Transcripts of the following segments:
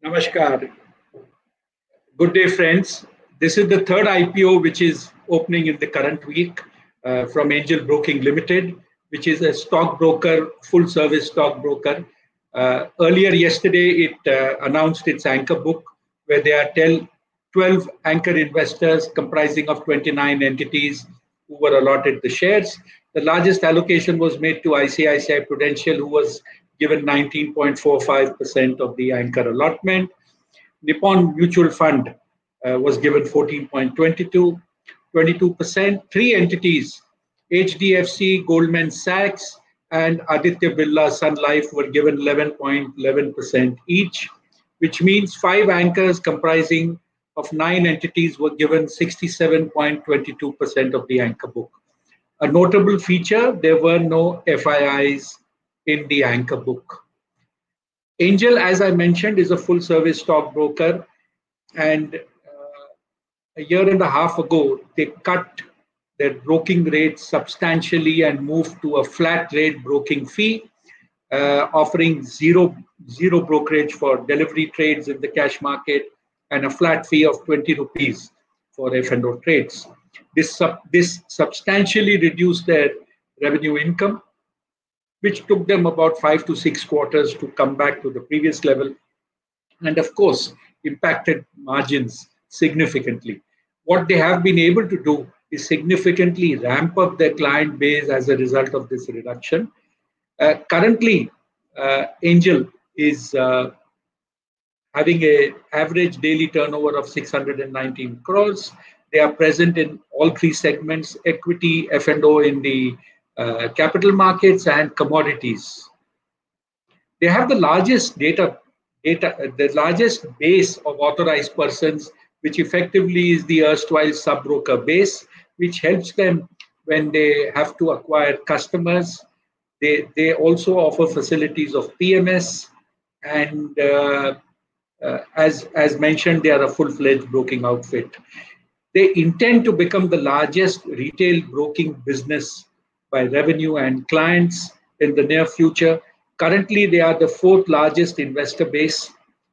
Namaskar. Good day, friends. This is the third IPO which is opening in the current week from Angel Broking Limited, which is a stockbroker, full service stockbroker. Earlier yesterday, it announced its anchor book, where there are 12 anchor investors comprising of 29 entities who were allotted the shares. The largest allocation was made to ICICI Prudential, who was given 19.45% of the anchor allotment. Nippon Mutual Fund was given 22%. Three entities, HDFC, Goldman Sachs, and Aditya Birla Sun Life were given 11.11% each, which means five anchors comprising of nine entities were given 67.22% of the anchor book. A notable feature, there were no FIIs in the anchor book. Angel, as I mentioned, is a full-service stockbroker, and a year and a half ago, they cut their broking rates substantially and moved to a flat rate broking fee, offering zero brokerage for delivery trades in the cash market and a flat fee of 20 rupees for F&O trades. This substantially reduced their revenue income, which took them about 5 to 6 quarters to come back to the previous level, and of course, impacted margins significantly. What they have been able to do is significantly ramp up their client base as a result of this reduction. Currently, Angel is having an average daily turnover of 619 crores. They are present in all three segments: equity, F&O in the capital markets, and commodities. They have the largest the largest base of authorized persons, which effectively is the erstwhile sub-broker base, which helps them when they have to acquire customers. They also offer facilities of PMS, and as mentioned, they are a full-fledged broking outfit. They intend to become the largest retail broking business by revenue and clients in the near future. Currently, they are the fourth largest investor base,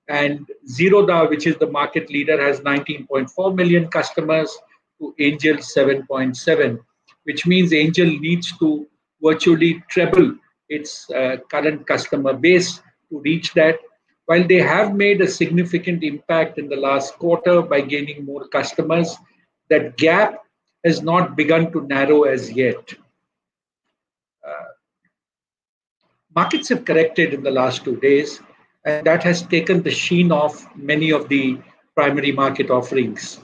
and Zerodha, which is the market leader, has 19.4 million customers to Angel 7.7, which means Angel needs to virtually treble its current customer base to reach that. While they have made a significant impact in the last quarter by gaining more customers, that gap has not begun to narrow as yet. Markets have corrected in the last 2 days, and that has taken the sheen off many of the primary market offerings.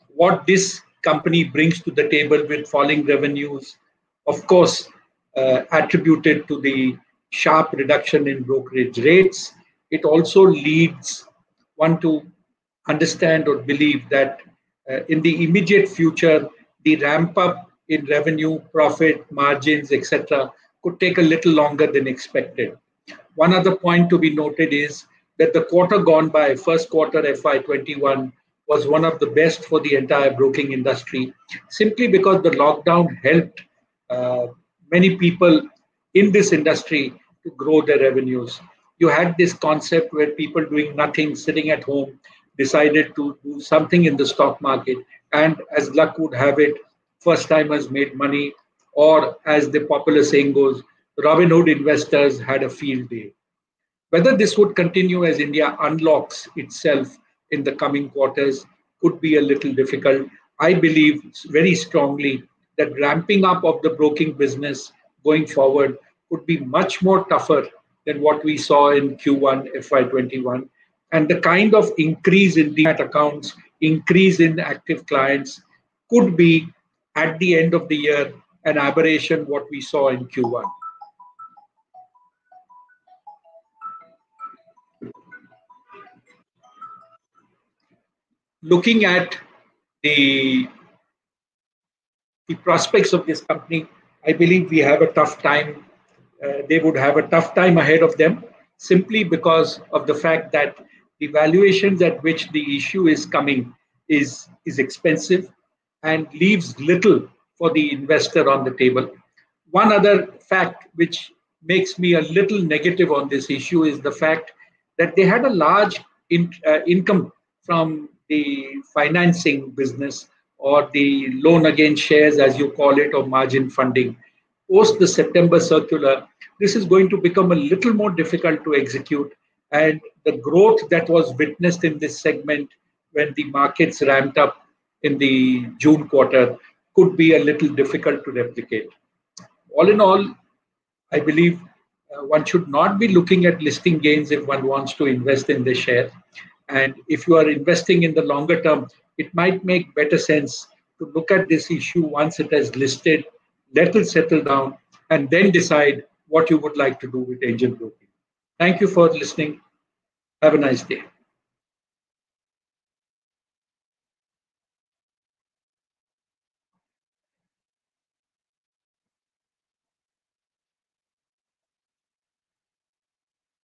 What this company brings to the table with falling revenues, of course, attributed to the sharp reduction in brokerage rates, it also leads one to understand or believe that in the immediate future, the ramp up in revenue, profit, margins, etc., could take a little longer than expected. One other point to be noted is that the quarter gone by, first quarter FY21, was one of the best for the entire broking industry, simply because the lockdown helped many people in this industry to grow their revenues. You had this concept where people doing nothing, sitting at home, decided to do something in the stock market, and as luck would have it, first timers made money, or as the popular saying goes, Robinhood investors had a field day. Whether this would continue as India unlocks itself in the coming quarters could be a little difficult. I believe very strongly that ramping up of the broking business going forward could be much more tougher than what we saw in Q1 FY21. And the kind of increase in demat accounts, increase in active clients could be, at the end of the year, an aberration what we saw in Q1. Looking at the prospects of this company, I believe we have a tough time. They would have a tough time ahead of them, simply because of the fact that the valuations at which the issue is coming is expensive and leaves little for the investor on the table. One other fact which makes me a little negative on this issue is the fact that they had a large income from the financing business or the loan against shares, as you call it, or margin funding. Post the September circular, this is going to become a little more difficult to execute. And the growth that was witnessed in this segment when the markets ramped up in the June quarter could be a little difficult to replicate. All in all, I believe one should not be looking at listing gains if one wants to invest in the share. And if you are investing in the longer term, it might make better sense to look at this issue once it has listed, let it settle down, and then decide what you would like to do with Angel Broking. Thank you for listening. Have a nice day.